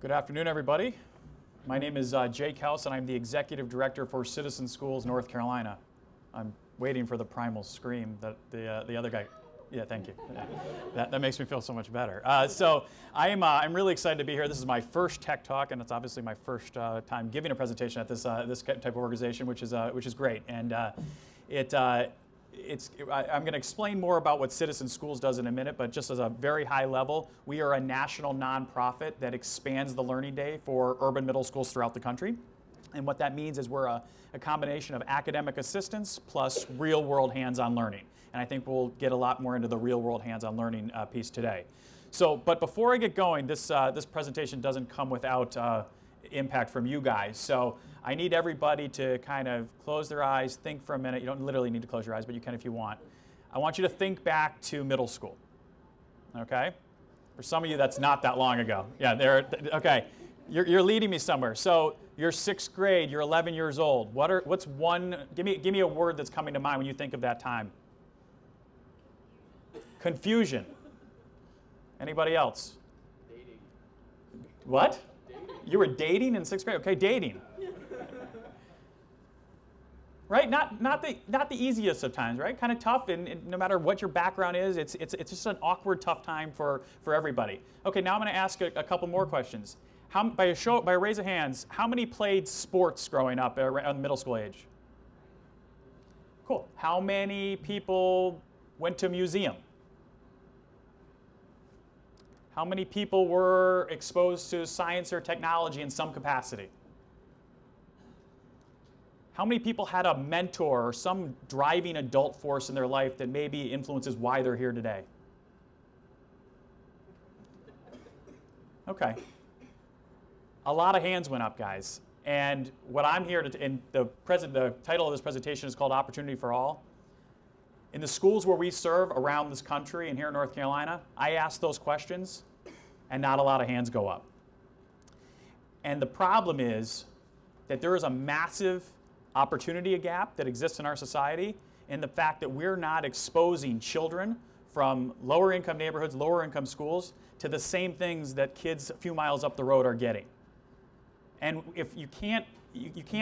Good afternoon, everybody. My name is Jake House, and I'm the Executive Director for Citizen Schools North Carolina. I'm waiting for the primal scream that the other guy. Yeah, thank you. That makes me feel so much better. So I'm really excited to be here. This is my first Tech Talk, and it's obviously my first time giving a presentation at this type of organization, which is great. And I'm going to explain more about what Citizen Schools does in a minute, but just as a very high level, we are a national nonprofit that expands the learning day for urban middle schools throughout the country. And what that means is we're a combination of academic assistance plus real-world hands-on learning. And I think we'll get a lot more into the real-world hands-on learning piece today. But before I get going, this presentation doesn't come without impact from you guys. So I need everybody to kind of close their eyes, think for a minute. You don't literally need to close your eyes, but you can if you want. I want you to think back to middle school, okay? For some of you, that's not that long ago. Yeah, okay. You're leading me somewhere. So you're 6th grade, you're 11 years old. What's one, give me a word that's coming to mind when you think of that time. Confusion. Anybody else? Dating. What? Dating. You were dating in 6th grade? Okay, dating. Right? Not the easiest of times, right? Kind of tough, and no matter what your background is, it's just an awkward, tough time for everybody. Okay, now I'm going to ask a couple more questions. By a raise of hands, how many played sports growing up around middle school age? Cool. How many people went to a museum? How many people were exposed to science or technology in some capacity? How many people had a mentor or some driving adult force in their life that maybe influences why they're here today? Okay. A lot of hands went up, guys. And what I'm here to, and the title of this presentation is called Opportunity for All. In the schools where we serve around this country and here in North Carolina, I ask those questions, and not a lot of hands go up. And the problem is that there is a massive opportunity gap that exists in our society in the fact that we're not exposing children from lower income neighborhoods, lower income schools, to the same things that kids a few miles up the road are getting. And if you can't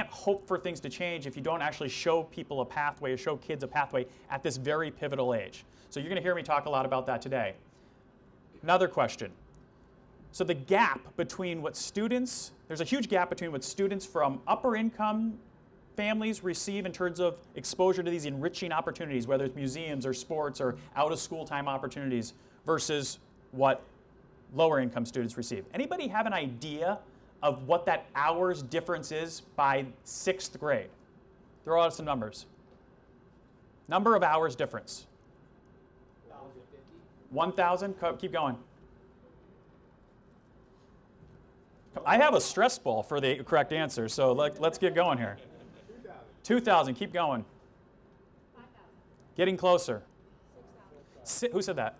hope for things to change if you don't actually show people a pathway or show kids a pathway at this very pivotal age. So you're going to hear me talk a lot about that today. Another question. So the gap between there's a huge gap between what students from upper income families receive in terms of exposure to these enriching opportunities, whether it's museums or sports or out of school time opportunities, versus what lower income students receive. Anybody have an idea of what that hours difference is by 6th grade? Throw out some numbers. Number of hours difference. 1,000? Keep going. I have a stress ball for the correct answer, so let's get going here. 2,000, keep going. 5,000. Getting closer. 6,000. Who said that?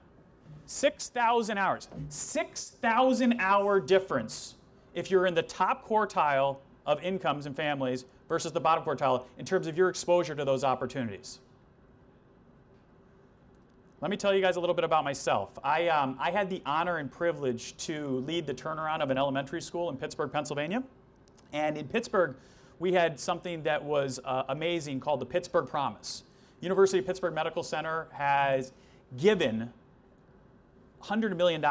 6,000 hours. 6,000 hour difference if you're in the top quartile of incomes and families versus the bottom quartile in terms of your exposure to those opportunities. Let me tell you guys a little bit about myself. I had the honor and privilege to lead the turnaround of an elementary school in Pittsburgh, Pennsylvania. And in Pittsburgh, we had something that was amazing called the Pittsburgh Promise. University of Pittsburgh Medical Center has given $100 million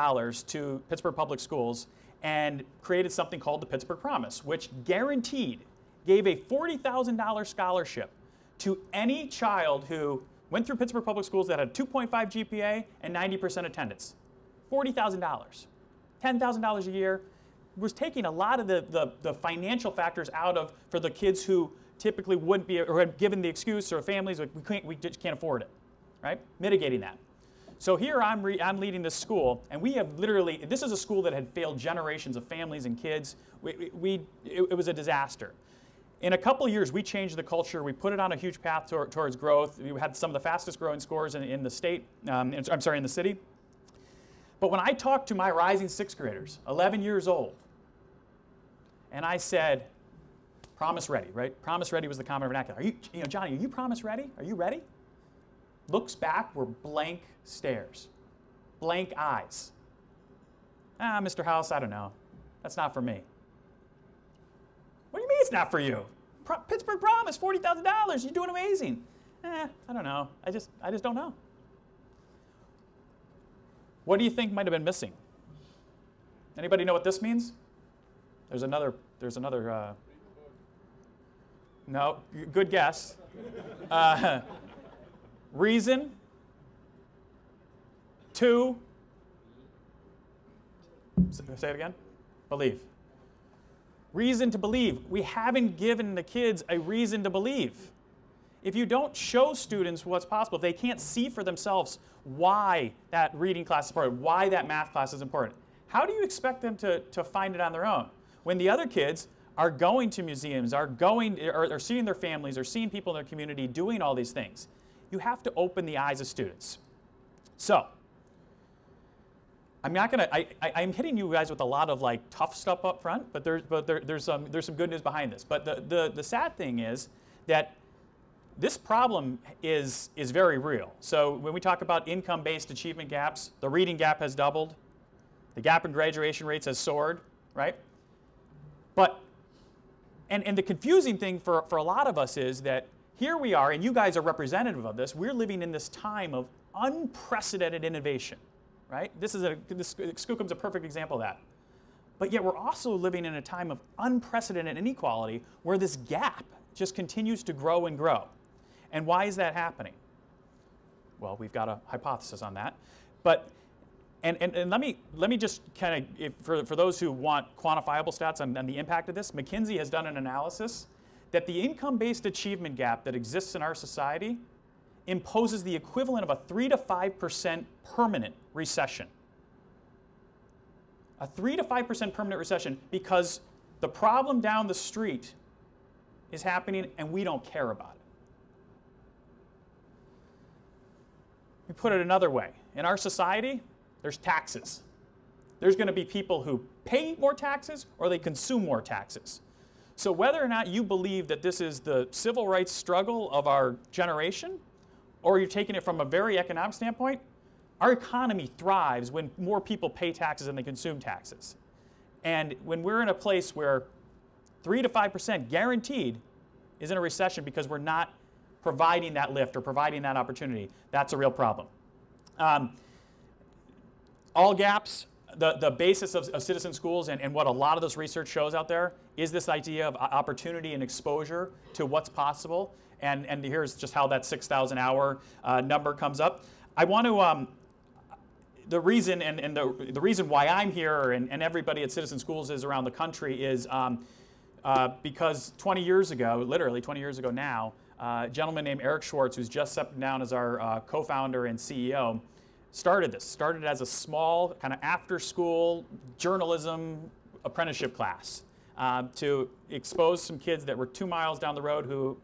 to Pittsburgh Public Schools and created something called the Pittsburgh Promise, which gave a $40,000 scholarship to any child who went through Pittsburgh Public Schools that had 2.5 GPA and 90% attendance. $40,000. $10,000 a year. Was taking a lot of the financial factors out of for the kids who typically wouldn't be, or had given the excuse, or families like we just can't afford it, right? Mitigating that. So here I'm leading this school, and we have literally, this is a school that had failed generations of families and kids. It was a disaster. In a couple of years, we changed the culture. We put it on a huge path towards growth. We had some of the fastest growing scores in the state. In the city. But when I talked to my rising 6th graders, 11 years old, and I said, promise ready, right? Promise ready was the common vernacular. Johnny, are you promise ready? Are you ready? Looks back were blank stares, blank eyes. Mr. House, I don't know. That's not for me. What do you mean it's not for you? Pittsburgh prom is $40,000. You're doing amazing. I don't know. I just don't know. What do you think might have been missing? Anybody know what this means? There's another. No, good guess. Reason. 2. Say it again. Believe. Reason to believe. We haven't given the kids a reason to believe. If you don't show students what's possible, if they can't see for themselves why that reading class is important, why that math class is important, how do you expect them to find it on their own? When the other kids are going to museums, are seeing their families, or seeing people in their community doing all these things. You have to open the eyes of students. So, I'm hitting you guys with a lot of like tough stuff up front, but there's some good news behind this. But the sad thing is that this problem is very real. So when we talk about income-based achievement gaps, the reading gap has doubled, the gap in graduation rates has soared, right? But and the confusing thing for a lot of us is that here we are, and you guys are representative of this. We're living in this time of unprecedented innovation. Right? This Skookum's a perfect example of that. But yet we're also living in a time of unprecedented inequality where this gap just continues to grow and grow. And why is that happening? Well, we've got a hypothesis on that. But and let me just kind of, for those who want quantifiable stats on the impact of this, McKinsey has done an analysis that the income-based achievement gap that exists in our society imposes the equivalent of a 3 to 5% permanent recession. A 3 to 5% permanent recession because the problem down the street is happening and we don't care about it. We put it another way. In our society, there's taxes. There's going to be people who pay more taxes or they consume more taxes. So whether or not you believe that this is the civil rights struggle of our generation, or you're taking it from a very economic standpoint, our economy thrives when more people pay taxes than they consume taxes. And when we're in a place where 3 to 5% guaranteed is in a recession because we're not providing that lift or providing that opportunity, that's a real problem. All gaps, the basis of citizen schools and what a lot of this research shows out there is this idea of opportunity and exposure to what's possible. And here's just how that 6,000 hour number comes up. I want to, the reason the reason why I'm here and everybody at Citizen Schools is around the country is because 20 years ago, literally 20 years ago now, a gentleman named Eric Schwartz, who's just stepped down as our co-founder and CEO, started this. Started as a small kind of after-school journalism apprenticeship class to expose some kids that were 2 miles down the road who,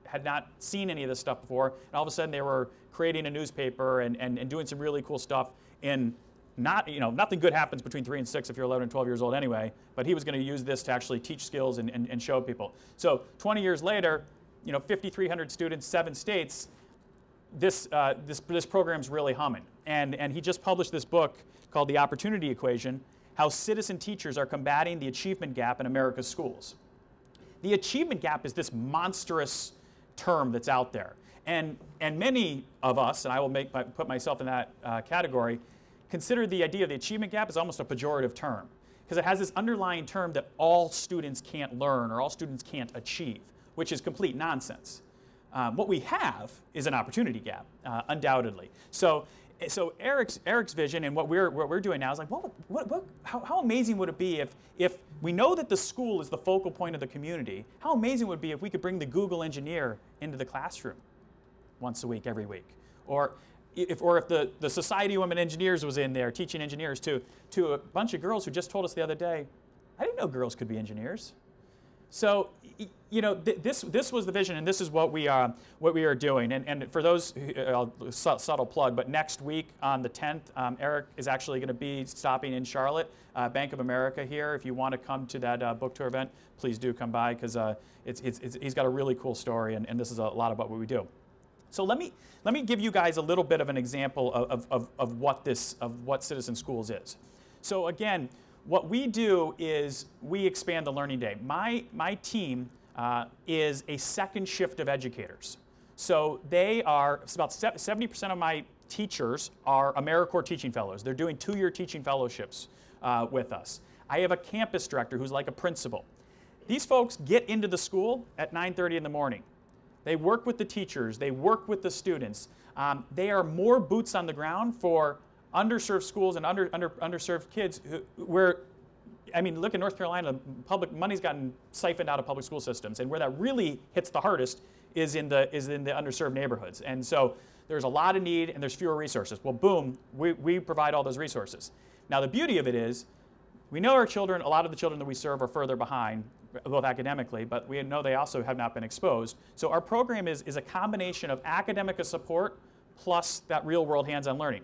had not seen any of this stuff before, and all of a sudden they were creating a newspaper and doing some really cool stuff. And nothing good happens between 3 and 6 if you're 11 and 12 years old anyway, but he was going to use this to actually teach skills and show people. So 20 years later, 5,300 students, 7 states, this program's really humming. And he just published this book called The Opportunity Equation, How Citizen Teachers Are Combating the Achievement Gap in America's Schools. The achievement gap is this monstrous term that's out there. And many of us, and I will put myself in that category, consider the idea of the achievement gap as almost a pejorative term, because it has this underlying term that all students can't learn or all students can't achieve, which is complete nonsense. What we have is an opportunity gap, undoubtedly. So Eric's vision and what we're doing now is like, how amazing would it be if we know that the school is the focal point of the community? How amazing would it be if we could bring the Google engineer into the classroom once a week, every week, or if the Society of Women Engineers was in there teaching engineers to a bunch of girls who just told us the other day, I didn't know girls could be engineers. So, this was the vision, and this is what we are doing. And for those, subtle plug, but next week on the 10th, Eric is actually going to be stopping in Charlotte, Bank of America here. If you want to come to that book tour event, please do come by, because he's got a really cool story, and this is a lot about what we do. So let me give you guys a little bit of an example of what Citizen Schools is. So again, what we do is we expand the learning day. My team is a second shift of educators. So they are, it's about 70% of my teachers are AmeriCorps teaching fellows. They're doing 2-year teaching fellowships with us. I have a campus director who's like a principal. These folks get into the school at 9:30 in the morning. They work with the teachers. They work with the students. They are more boots on the ground for underserved schools and underserved kids where, I mean, look at North Carolina, public money's gotten siphoned out of public school systems, and where that really hits the hardest is in the underserved neighborhoods. And so there's a lot of need and there's fewer resources. Well, boom, we provide all those resources. Now the beauty of it is, we know our children, a lot of the children that we serve are further behind, both academically, but we know they also have not been exposed. So our program is a combination of academic support plus that real world hands-on learning.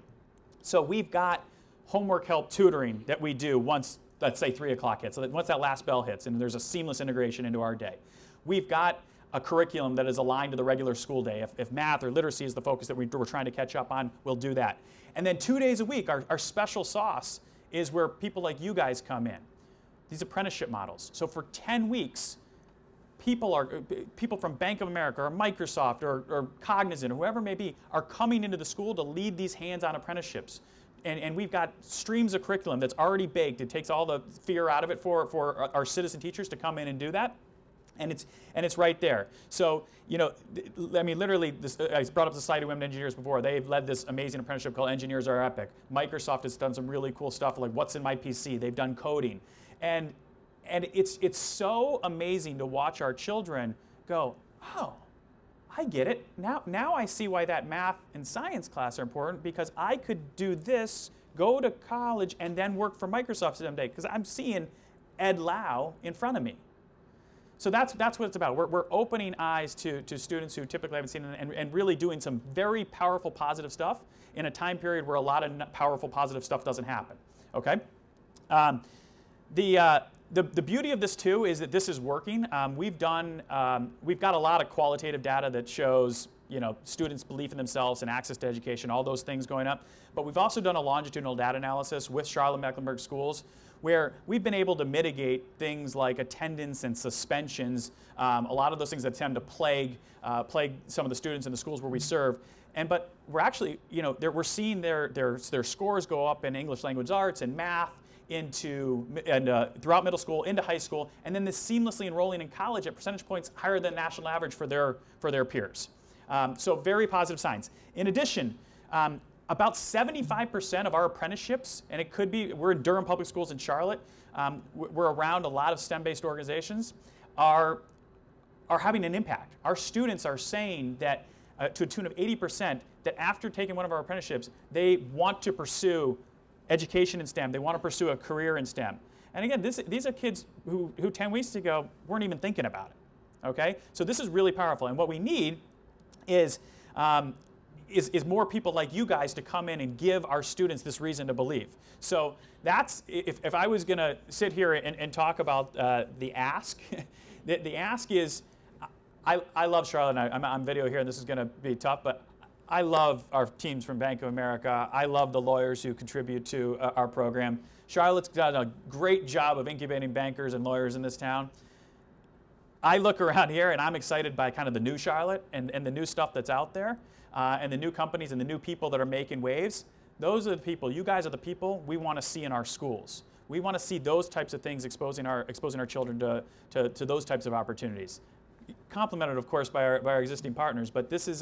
So we've got homework help tutoring that we do once, let's say 3 o'clock hits, so that once that last bell hits, and there's a seamless integration into our day. We've got a curriculum that is aligned to the regular school day. If math or literacy is the focus that we're trying to catch up on, we'll do that. And then 2 days a week, our special sauce is where people like you guys come in. These apprenticeship models. So for 10 weeks, people from Bank of America or Microsoft or Cognizant or whoever it may be are coming into the school to lead these hands-on apprenticeships. And we've got streams of curriculum that's already baked. It takes all the fear out of it for our citizen teachers to come in and do that. And it's right there. So, you know, I mean, literally, I brought up the Society of Women Engineers before. They've led this amazing apprenticeship called Engineers Are Epic. Microsoft has done some really cool stuff like What's in My PC. They've done coding. And it's so amazing to watch our children go, oh, I get it. Now I see why that math and science class are important, because I could do this, go to college, and then work for Microsoft someday, because I'm seeing Ed Lau in front of me. So that's what it's about. We're opening eyes to students who typically haven't seen it, and really doing some very powerful positive stuff in a time period where a lot of powerful positive stuff doesn't happen. Okay? The beauty of this too is that this is working. We've got a lot of qualitative data that shows, you know, students' belief in themselves and access to education, all those things going up. But we've also done a longitudinal data analysis with Charlotte-Mecklenburg schools, where we've been able to mitigate things like attendance and suspensions, a lot of those things that tend to plague some of the students in the schools where we serve. But we're actually, you know, we're seeing their scores go up in English language arts and math throughout middle school, into high school, and then this seamlessly enrolling in college at percentage points higher than national average for their peers. So very positive signs. In addition, about 75% of our apprenticeships, and it could be, we're in Durham Public Schools in Charlotte, we're around a lot of STEM-based organizations, are having an impact. Our students are saying that, to a tune of 80%, that after taking one of our apprenticeships, they want to pursue education in STEM. They want to pursue a career in STEM. And again, these are kids who 10 weeks ago weren't even thinking about it. Okay? So this is really powerful. And what we need is more people like you guys to come in and give our students this reason to believe. So that's, if I was going to sit here and talk about the ask, the ask is, I love Charlotte, and I'm on video here, and this is going to be tough, but I love our teams from Bank of America. I love the lawyers who contribute to our program. Charlotte's done a great job of incubating bankers and lawyers in this town. I look around here and I'm excited by kind of the new Charlotte and the new stuff that's out there, and the new companies and the new people that are making waves. Those are the people, you guys are the people we want to see in our schools. We want to see those types of things exposing our children to those types of opportunities. Complemented, of course, by our existing partners, but this is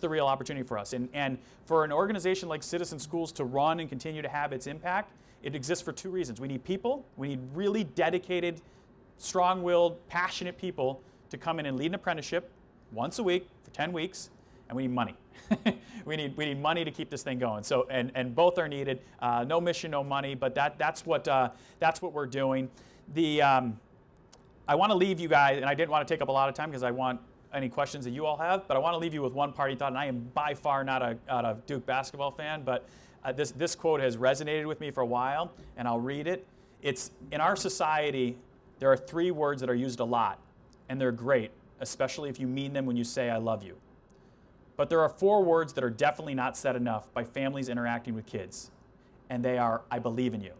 the real opportunity for us. And for an organization like Citizen Schools to run and continue to have its impact, it exists for 2 reasons. We need people. We need really dedicated, strong-willed, passionate people to come in and lead an apprenticeship once a week for 10 weeks, and we need money. we need money to keep this thing going. So and both are needed. No mission, no money, but that's what we're doing. I want to leave you guys, and I didn't want to take up a lot of time because I want any questions that you all have, but I want to leave you with one parting thought, and I am by far not a Duke basketball fan, but this quote has resonated with me for a while, and I'll read it. It's, in our society, there are 3 words that are used a lot, and they're great, especially if you mean them when you say, I love you. But there are 4 words that are definitely not said enough by families interacting with kids, and they are, I believe in you.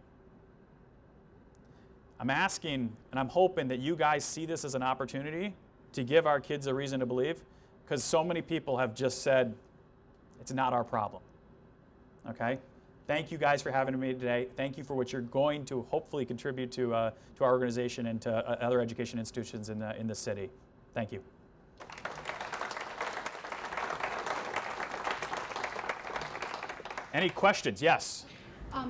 I'm asking and I'm hoping that you guys see this as an opportunity to give our kids a reason to believe, because so many people have just said, it's not our problem. Okay? Thank you guys for having me today. Thank you for what you're going to hopefully contribute to our organization and to other education institutions in the city. Thank you. Any questions? Yes.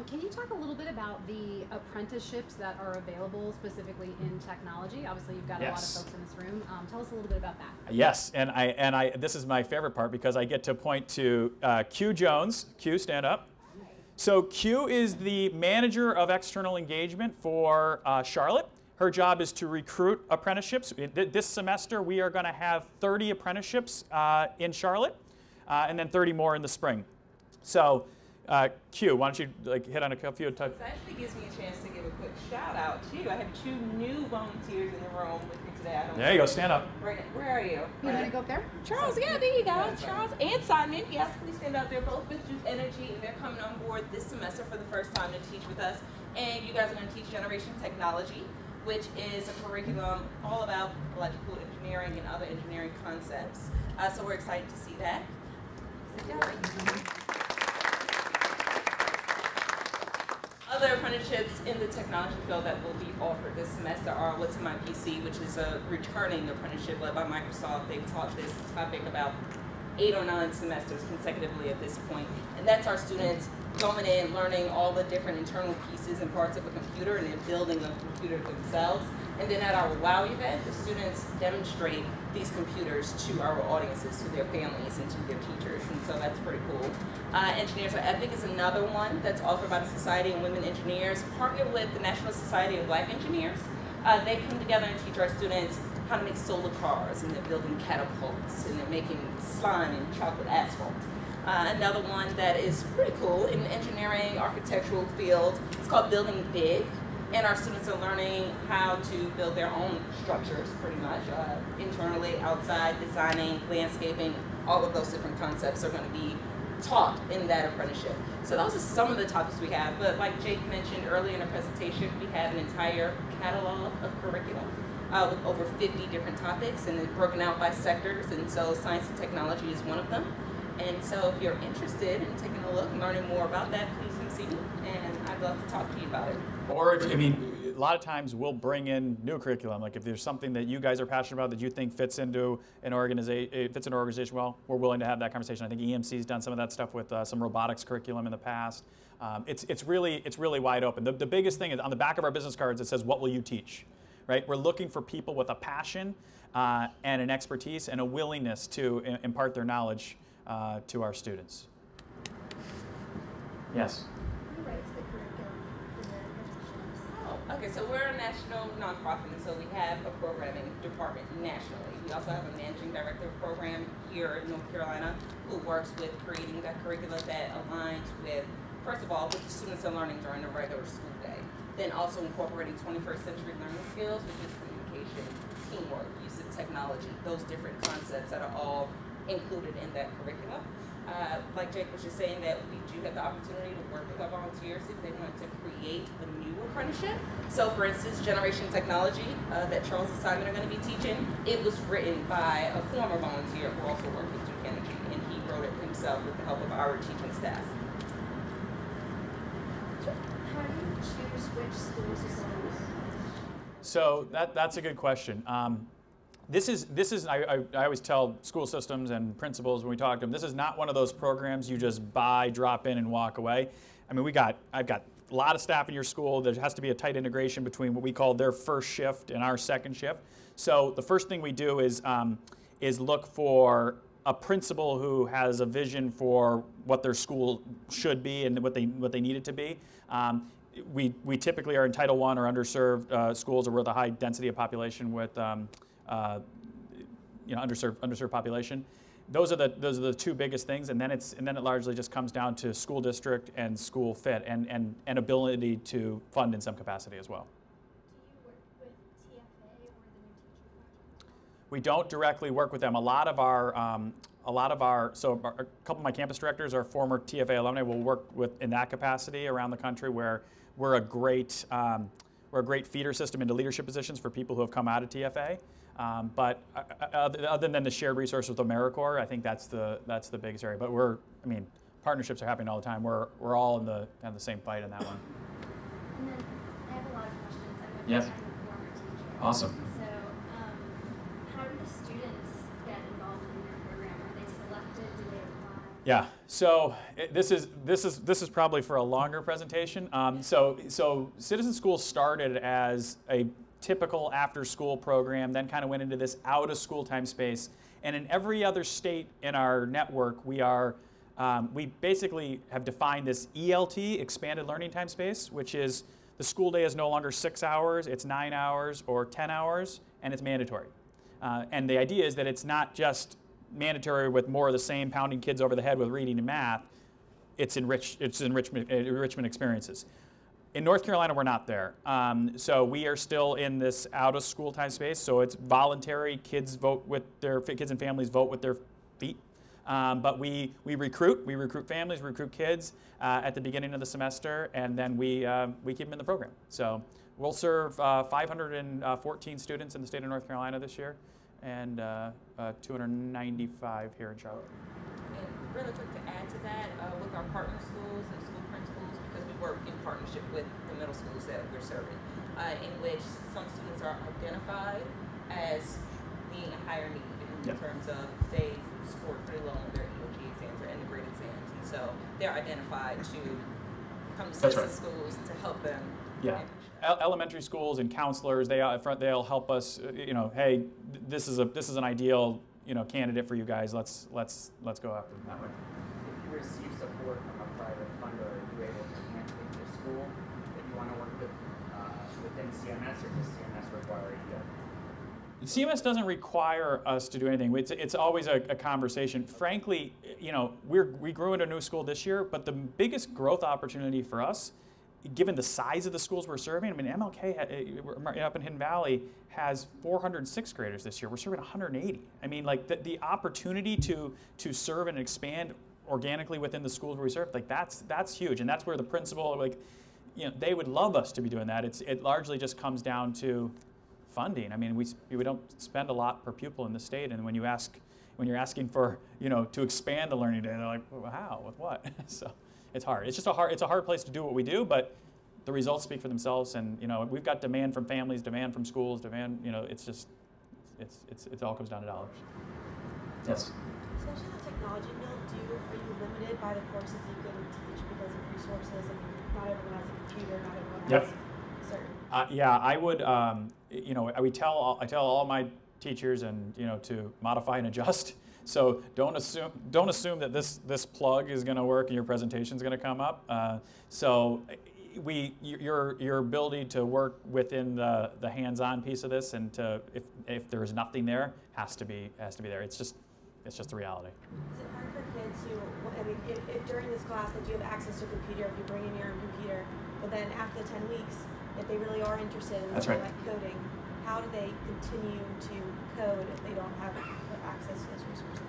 Can you talk a little bit about the apprenticeships that are available specifically in technology? Obviously, you've got a lot of folks in this room. Tell us a little bit about that. Yes, and I this is my favorite part because I get to point to Q Jones. Q, stand up. So Q is the manager of external engagement for Charlotte. Her job is to recruit apprenticeships. This semester, we are going to have 30 apprenticeships in Charlotte, and then 30 more in the spring. So. Q, why don't you hit on a few types? This actually gives me a chance to give a quick shout out too. I have 2 new volunteers in the room with me today. There you go, stand up. Where are you? You want to go up there? Charles, yeah, there you go. Charles and Simon, yes, please stand up. They're both with Youth Energy, and they're coming on board this semester for the first time to teach with us. And you guys are going to teach Generation Technology, which is a curriculum all about electrical engineering and other engineering concepts. So we're excited to see that. Sit down. Other apprenticeships in the technology field that will be offered this semester are What's in My PC, which is a returning apprenticeship led by Microsoft. They've taught this topic about 8 or 9 semesters consecutively at this point. And that's our students going in, learning all the different internal pieces and parts of a computer, and then building a computer themselves. And then at our WOW event, the students demonstrate these computers to our audiences, to their families, and to their teachers. And so that's pretty cool. Engineers Are Epic is another one that's offered by the Society of Women Engineers, partnered with the National Society of Black Engineers. They come together and teach our students how to make solar cars, and they're building catapults, and they're making slime and chocolate asphalt. Another one that is pretty cool in the engineering, architectural field, it's called Building Big. And our students are learning how to build their own structures, pretty much, internally, outside, designing, landscaping, all of those different concepts are going to be taught in that apprenticeship. So those are some of the topics we have, but like Jake mentioned earlier in the presentation, we have an entire catalog of curriculum with over 50 different topics, and it's broken out by sectors, and so science and technology is one of them. And so if you're interested in taking a look and learning more about that, please come see me, and I'd love to talk to you about it. Or, if, I mean, a lot of times we'll bring in new curriculum. Like if there's something that you guys are passionate about that you think fits into an organization, well, we're willing to have that conversation. I think EMC's done some of that stuff with some robotics curriculum in the past. It's really wide open. The biggest thing is on the back of our business cards, it says, what will you teach? Right? We're looking for people with a passion and an expertise and a willingness to impart their knowledge to our students. Yes? Who writes the curriculum for the apprenticeships? Oh, okay, so we're a national nonprofit, and so we have a programming department nationally. We also have a managing director of program here in North Carolina who works with creating that curricula that aligns with, first of all, what the students are learning during the regular school day. Then also incorporating 21st century learning skills, which is communication, teamwork, use of technology, those different concepts that are all included in that curriculum. Like Jake was just saying, that we do have the opportunity to work with our volunteers if they want to create a new apprenticeship. So for instance, Generation Technology that Charles and Simon are going to be teaching, it was written by a former volunteer who also worked with Duke Energy, and he wrote it himself with the help of our teaching staff. How do you choose which schools to go to? So that's a good question. I always tell school systems and principals when we talk to them, this is not one of those programs you just buy, drop in, and walk away. I mean, I've got a lot of staff in your school. There has to be a tight integration between what we call their first shift and our second shift. So the first thing we do is look for a principal who has a vision for what their school should be and what they need it to be. We typically are in Title I or underserved schools, or with a high density of population with underserved population. Those are the two biggest things, and then it largely just comes down to school district and school fit and ability to fund in some capacity as well. Do you work with TFA or the New Teacher Project? We don't directly work with them. A couple of my campus directors are former TFA alumni. We'll work in that capacity around the country, where we're a great we're a great feeder system into leadership positions for people who have come out of TFA. But other than the shared resource with AmeriCorps, I think that's the biggest area. But partnerships are happening all the time. We're all in the same fight in that one. And then I have a lot of questions. I'm Yes. a former teacher. Awesome. So, how do the students get involved in your program? Are they selected? Do they apply? Yeah. So this is probably for a longer presentation. So Citizen Schools started as a typical after-school program, then kind of went into this out-of-school time space. And in every other state in our network, we basically have defined this ELT, expanded learning time space, which is the school day is no longer 6 hours, it's 9 hours or 10 hours, and it's mandatory. And the idea is that it's not just mandatory with more of the same, pounding kids over the head with reading and math. It's enrichment experiences. In North Carolina, we're not there. So we are still in this out-of-school time space. So it's voluntary. Kids and families vote with their feet. But we recruit families, recruit kids at the beginning of the semester, and then we keep them in the program. So we'll serve 514 students in the state of North Carolina this year, and 295 here in Charlotte. And really quick to add to that, with our partner schools and school principals, because we work in partnership with the middle schools that we're serving, in which some students are identified as being a higher need in terms of they scored pretty low on their EOG exams or integrated exams, and so they're identified to come to Citizen Schools to help them. Yeah. Elementary schools and counselors, they'll help us. Hey, this is an ideal candidate for you guys. Let's go after them that way. If you receive support from a private funder, are you able to handpick your school that you want to work with within CMS, or does CMS require you to? CMS doesn't require us to do anything. It's always a conversation. Frankly, we grew into a new school this year, but the biggest growth opportunity for us, given the size of the schools we're serving, I mean, MLK up in Hidden Valley has 406 graders this year. We're serving 180. I mean, like the opportunity to serve and expand organically within the schools where we serve, like that's huge, and that's where the principal, they would love us to be doing that. It largely just comes down to funding. I mean, we don't spend a lot per pupil in the state, and when you're asking for to expand the learning day, they're like, well, how, with what? So it's hard. It's a hard place to do what we do, but the results speak for themselves. And we've got demand from families, demand from schools, demand. It all comes down to dollars. Yes. Especially in the technology field, are you limited by the courses you can teach because of resources? I mean, not everyone has a computer, not everyone has certain. Yeah, I would. I tell all my teachers and to modify and adjust. So don't assume that this plug is going to work and your presentation is going to come up. Your ability to work within the hands-on piece of this, and if there's nothing there, has to be there. It's just the reality. Is it hard for kids if during this class that you have access to a computer, if you bring in your own computer, but then after 10 weeks, if they really are interested in like coding, how do they continue to code if they don't have access to those resources?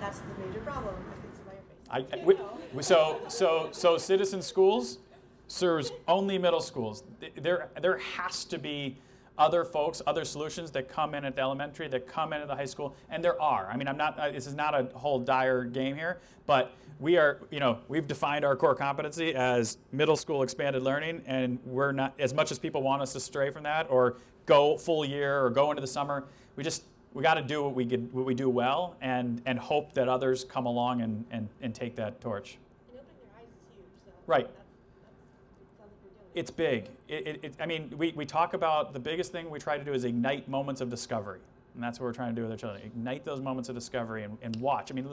That's the major problem. I can see by your face. So Citizen Schools serves only middle schools. There has to be other folks, other solutions that come in at the elementary, that come in at the high school, and there are. I mean, this is not a whole dire game here, but we've defined our core competency as middle school expanded learning, and we're not, as much as people want us to stray from that or go full year or go into the summer, we got to do what we do well, and hope that others come along and take that torch. And opening their eyes is huge. So right. That sounds like you're doing It's big. I mean, we talk about the biggest thing we try to do is ignite moments of discovery, and that's what we're trying to do with our children. Ignite those moments of discovery and watch. I mean,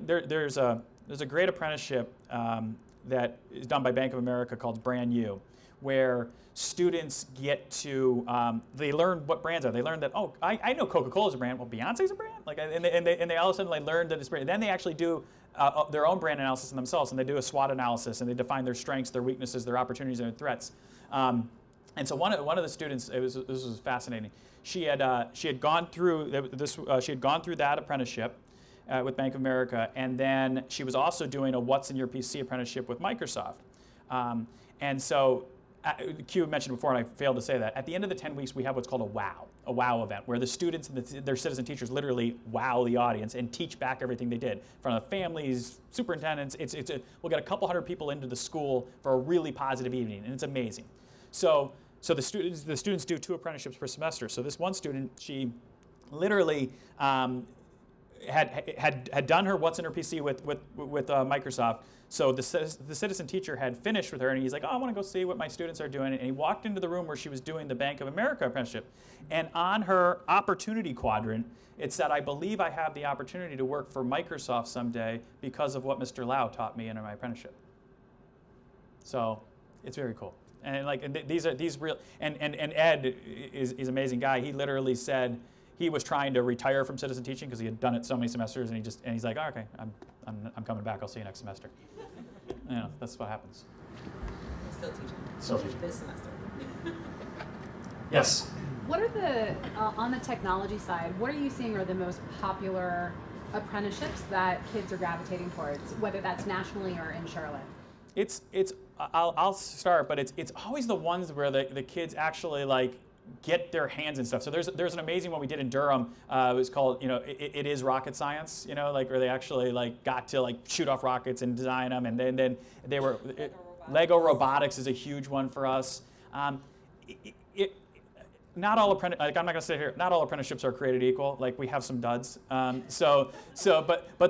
there's a great apprenticeship that is done by Bank of America called Brand New, where students get to they learn what brands are. They learn that I know Coca-Cola is a brand. Well, Beyonce's a brand. And they all of a sudden learn that it's brand. Then they actually do their own brand analysis themselves, and they do a SWOT analysis, and they define their strengths, their weaknesses, their opportunities, and their threats. And so one of the students, this was fascinating. She had gone through that apprenticeship with Bank of America, and then she was also doing a What's in Your PC apprenticeship with Microsoft. And so, Q mentioned before, and I failed to say that, at the end of the 10 weeks, we have what's called a wow event, where the students and their citizen teachers literally wow the audience and teach back everything they did. In front of families, superintendents, we'll get a couple hundred people into the school for a really positive evening, and it's amazing. So the students do 2 apprenticeships per semester. So this one student, she literally had done her what's in her PC with Microsoft. So the citizen teacher had finished with her, and he's like, oh, I want to go see what my students are doing. And he walked into the room where she was doing the Bank of America apprenticeship. And on her opportunity quadrant, it said, I believe I have the opportunity to work for Microsoft someday because of what Mr. Lau taught me in my apprenticeship. So it's very cool. And these real, and Ed is an amazing guy. He literally said he was trying to retire from citizen teaching because he had done it so many semesters, and he's like, oh, okay, I'm coming back. I'll see you next semester. You know, that's what happens. Still teaching. Still teaching. This semester. Yes. What are the on the technology side? What are you seeing are the most popular apprenticeships that kids are gravitating towards, whether that's nationally or in Charlotte? I'll start, but it's always the ones where the kids actually like get their hands in stuff. So there's an amazing one we did in Durham. It was called, you know, it is rocket science. You know, like where they actually like got to like shoot off rockets and design them, and then they were Lego robotics is a huge one for us. Not all I'm not going to say here. Not all apprenticeships are created equal. Like we have some duds. But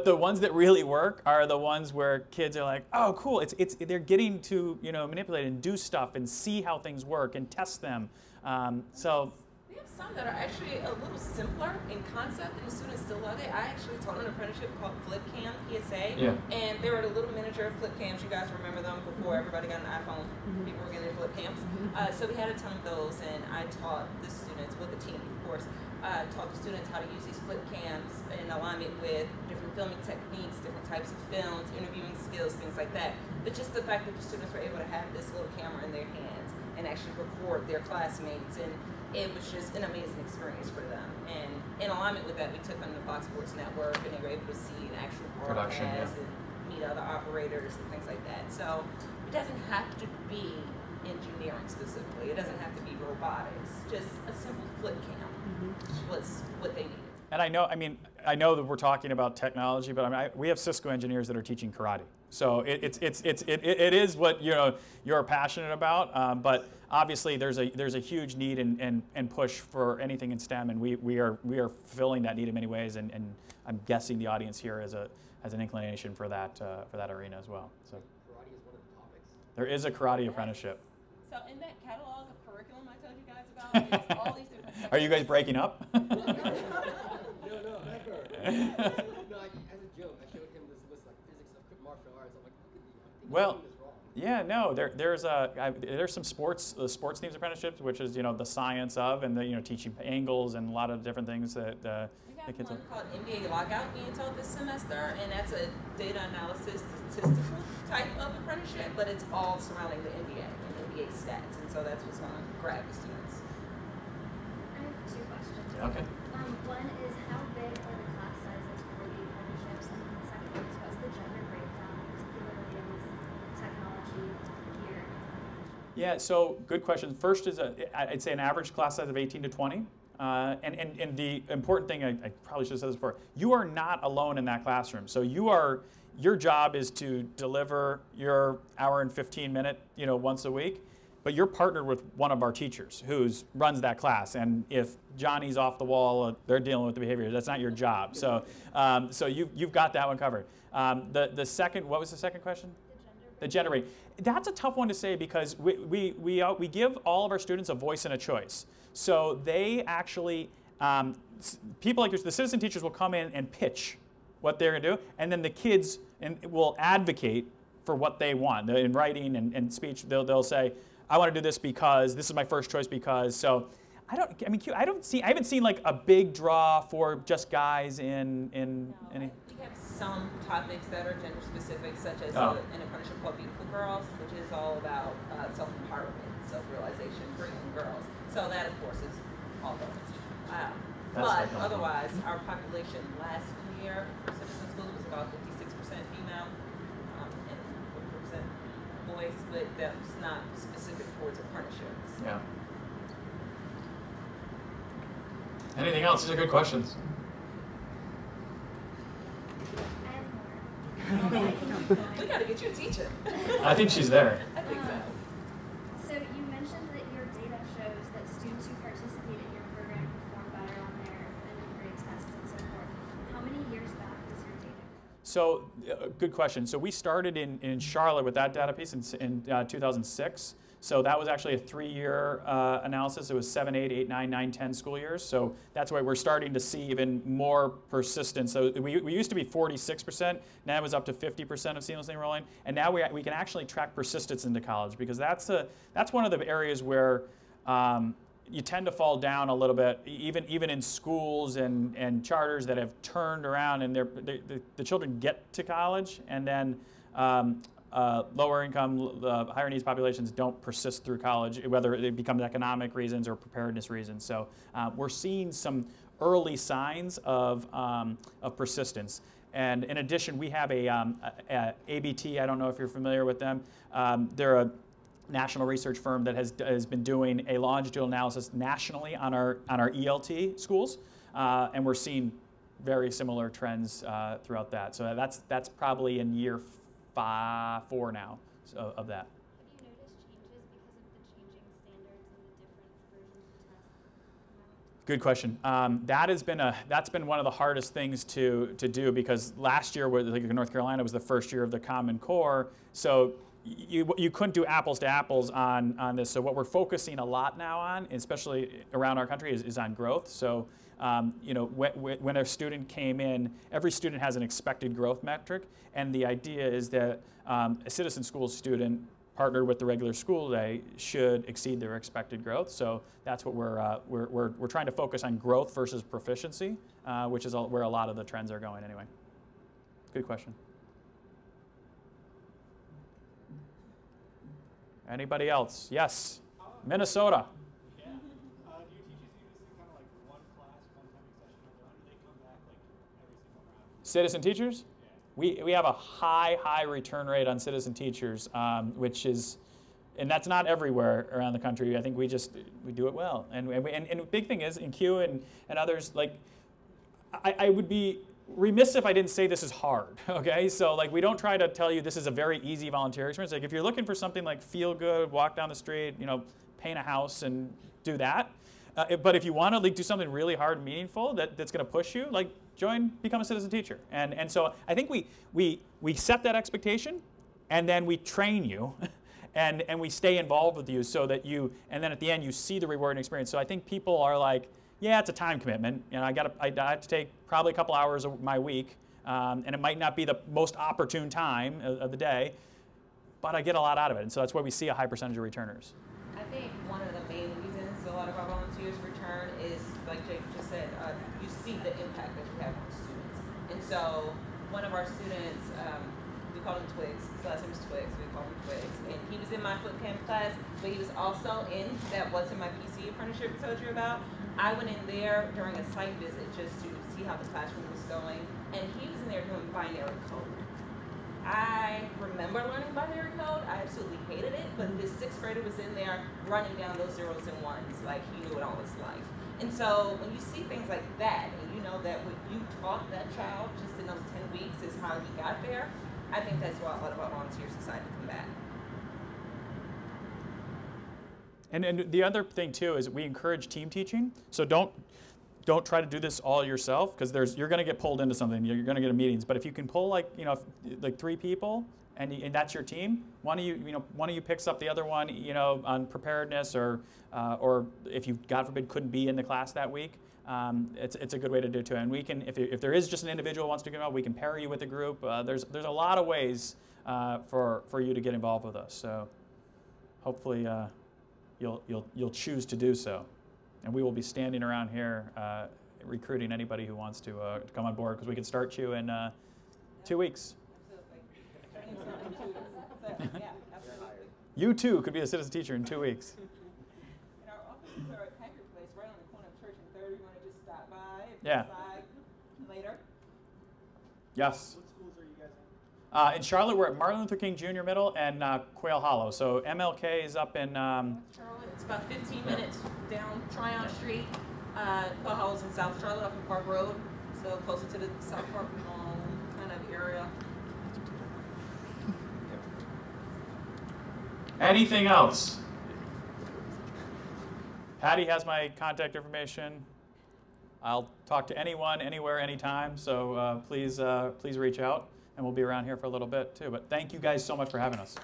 the ones that really work are the ones where kids are like, oh, cool. They're getting to manipulate and do stuff and see how things work and test them. We have some that are actually a little simpler in concept, and the students still love it. I actually taught an apprenticeship called FlipCam PSA, and they were the little miniature flip cams. You guys remember them before everybody got an iPhone? People were getting their flip cams. So we had a ton of those, and I taught the students with the team, of course. Taught the students how to use these flip cams in alignment with different filming techniques, different types of films, interviewing skills, things like that. But just the fact that the students were able to have this little camera in their hands and actually record their classmates, and it was just an amazing experience for them. And in alignment with that, we took them to Fox Sports Network, and they were able to see an actual broadcast and meet other operators and things like that. So it doesn't have to be engineering specifically. It doesn't have to be robotics. Just a simple flip cam was what they needed. And I know that we're talking about technology, but we have Cisco engineers that are teaching karate. So it is what you're passionate about. But obviously there's a huge need and push for anything in STEM, and we are filling that need in many ways. And I'm guessing the audience here has an inclination for that arena as well. So karate is one of the topics. There is a karate apprenticeship. So in that catalog of curriculum I told you guys about, there's all these different. Are you guys breaking up? No, never. No, as a joke, I showed him this list like physics of martial arts. I'm like, how could this wrong? Yeah, no. There's some sports themes apprenticeships, which is the science of and the teaching angles and a lot of different things that the kids. We have one called NBA Lockout being taught this semester, and that's a data analysis statistical type of apprenticeship, but it's all surrounding the NBA and NBA stats, and so that's what's going to grab the students. I have 2 questions. Okay. One is, how big are the class sizes for the apprenticeships? And then the second one is, what's the gender breakdown, particularly in this technology gear? Yeah, so good question. First is I'd say an average class size of 18 to 20. And the important thing, I probably should have said this before, you are not alone in that classroom. So your job is to deliver your hour and 15-minute, once a week. But you're partnered with one of our teachers who runs that class, and if Johnny's off the wall, they're dealing with the behavior. That's not your job. So, you've got that one covered. The second, what was the second question? The gender rate. That's a tough one to say because we give all of our students a voice and a choice. So they actually, people like the citizen teachers will come in and pitch what they're going to do, and then the kids will advocate for what they want in writing and speech. They'll say, I want to do this because this is my first choice because. So I haven't seen like a big draw for just guys in any. We have some topics that are gender specific, such as an apprenticeship called Beautiful Girls, which is all about self-empowerment, self-realization for young girls. So that, of course, is all girls. But otherwise, our population last year for citizen schools was about 56% female and 40% voice, but that's not specific towards apprenticeships. Yeah. Anything else? These are good questions. We got to get you a teacher. I think she's there. I think so. So you mentioned that your data shows that students who participate in your program perform better on their end of grade tests and so forth. How many years back does your data go? So, good question. So we started in Charlotte with that data piece in 2006. So that was actually a 3-year analysis. It was 7, 8, 8, 9, 9, 10 school years. So that's why we're starting to see even more persistence. So we used to be 46%. Now it was up to 50% of seamlessly enrolling. And now we can actually track persistence into college, because that's one of the areas where you tend to fall down a little bit, even in schools and charters that have turned around, and the children get to college, and then lower income, higher needs populations don't persist through college, whether it becomes economic reasons or preparedness reasons. So we're seeing some early signs of persistence. And in addition, we have a ABT. I don't know if you're familiar with them. They're a national research firm that has been doing a longitudinal analysis nationally on our ELT schools, and we're seeing very similar trends throughout that. So that's probably in year 4 now of that. Have you noticed changes because of the changing standards and the different versions of tests? Good question. That's been one of the hardest things to do, because last year, like North Carolina, was the first year of the Common Core, so you couldn't do apples to apples on this. So what we're focusing a lot now on, especially around our country, is on growth. So when a student came in, every student has an expected growth metric, and the idea is that a citizen school student partnered with the regular school day should exceed their expected growth. So that's what we're trying to focus on, growth versus proficiency, which is where a lot of the trends are going anyway. Good question. Anybody else? Yes, Minnesota. Yeah. Do your teachers use this in kind of like one class, one timing session, or do they come back like every single round? Citizen teachers? Yeah. We have a high return rate on citizen teachers, which is, and that's not everywhere around the country. I think we do it well. And the big thing is, in Q and others, like, I would be remiss if I didn't say this is hard, okay? So like, we don't try to tell you this is a very easy volunteer experience. Like, if you're looking for something like feel good, walk down the street, paint a house and do that. But if you want to do something really hard and meaningful that's going to push you, like, become a citizen teacher. And so I think we set that expectation, and then we train you, and we stay involved with you so that and then at the end you see the rewarding experience. So I think people are like, yeah, it's a time commitment. I have to take probably a couple hours of my week, and it might not be the most opportune time of the day, but I get a lot out of it. And so that's why we see a high percentage of returners. I think one of the main reasons a lot of our volunteers return is, like Jake just said, you see the impact that you have on students. And so one of our students, we call him Twigs, his last name is Twigs, we call him Twigs. And he was in my foot camp class, but he was also in that What's in My PC apprenticeship we told you about. I went in there during a site visit just to see how the classroom was going, and he was in there doing binary code. I remember learning binary code. I absolutely hated it, but this 6th grader was in there running down those zeros and ones like he knew it all his life. And so when you see things like that, and you know that what you taught that child just in those 10 weeks is how he got there, I think that's why a lot of our volunteers decide to come back. And the other thing too is we encourage team teaching. So don't try to do this all yourself, because you're going to get pulled into something. You're going to get in meetings. But if you can pull like 3 people, and that's your team, one of you picks up the other one, on preparedness, or if you, God forbid, couldn't be in the class that week, it's a good way to do it too. And we can, if there is just an individual who wants to get involved, we can pair you with a group. There's a lot of ways for you to get involved with us. So hopefully you'll choose to do so. And we will be standing around here recruiting anybody who wants to come on board, because we can start you in 2 weeks. Absolutely. Yeah, absolutely. You too could be a citizen teacher in 2 weeks. And our offices are at Packer Place, right on the corner of Church and 3rd. You want to just stop by, Yeah. decide later. Yes. What schools are you guys In Charlotte, we're at Martin Luther King Jr. Middle and Quail Hollow. So MLK is up in... Charlotte, it's about 15 minutes down Tryon Street. Quail Hollow's in South Charlotte off of Park Road, so closer to the South Park kind of area. Anything else? Patty has my contact information. I'll talk to anyone, anywhere, anytime. So please reach out, and we'll be around here for a little bit too. But thank you guys so much for having us.